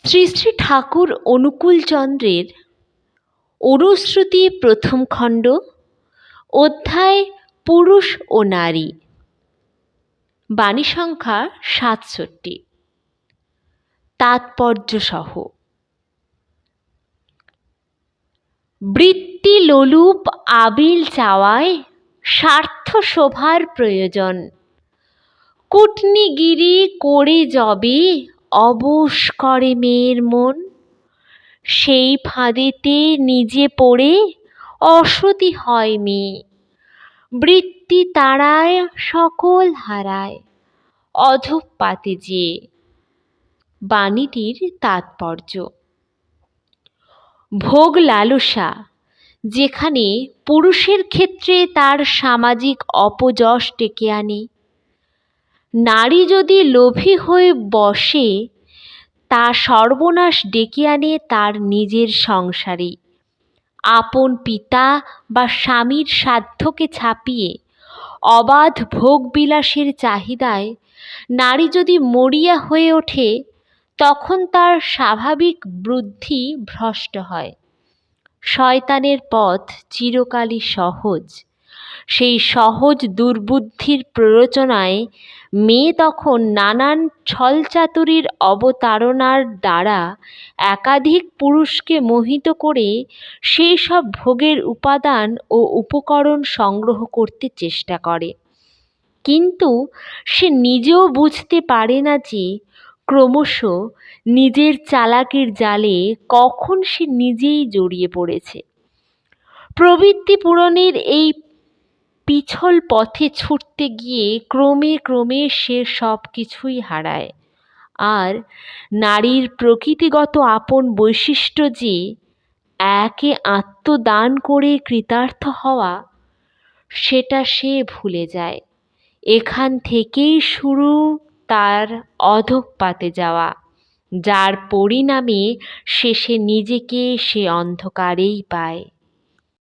শ্রী শ্রী ঠাকুর অনুকূলচন্দ্রের অনুশ্রুতি প্রথম খণ্ড, অধ্যায় পুরুষ ও নারী, বাণী সংখ্যা ৬৭। তাৎপর্যসহ। বৃত্তি লোলুপ আবিল চাওয়ায় স্বার্থ শোভার প্রয়োজন, কুটনিগিরি করে যবে অবশ করে মেয়ের মন, সেই ফাঁদেতে নিজে পড়ে অসতী হয় মেয়ে, বৃত্তি তাড়ায় সকল হারায় অধঃপাতে যে। বাণীটির তাৎপর্য: ভোগ লালসা যেখানে পুরুষের ক্ষেত্রে তার সামাজিক অপযশ ডেকে আনে, নারী যদি লোভী হয়ে বসে তা সর্বনাশ ডেকে আনে তার নিজের সংসারে। আপন পিতা বা স্বামীর সাধ্যকে ছাপিয়ে অবাধ ভোগবিলাসের চাহিদায় নারী যদি মরিয়া হয়ে ওঠে, তখন তার স্বাভাবিক বুদ্ধি ভ্রষ্ট হয়। শয়তানের পথ চিরকালই সহজ। সেই সহজ দুর্বুদ্ধির প্ররোচনায় মেয়ে তখন নানান ছলচাতুরির অবতারণার দ্বারা একাধিক পুরুষকে মোহিত করে সেই সব ভোগের উপাদান ও উপকরণ সংগ্রহ করতে চেষ্টা করে। কিন্তু সে নিজেও বুঝতে পারে না যে ক্রমশ নিজের চালাকির জালে কখন সে নিজেই জড়িয়ে পড়েছে। প্রবৃত্তি পূরণের এই পিছল পথে ছুটতে গিয়ে ক্রমে ক্রমে সে সব কিছুই হারায়। আর নারীর প্রকৃতিগত আপন বৈশিষ্ট্য যে একে আত্মদান করে কৃতার্থ হওয়া, সেটা সে ভুলে যায়। এখান থেকেই শুরু তার অধঃপাতে যাওয়া, যার পরিণামে শেষে নিজেকে সে অন্ধকারেই পায়।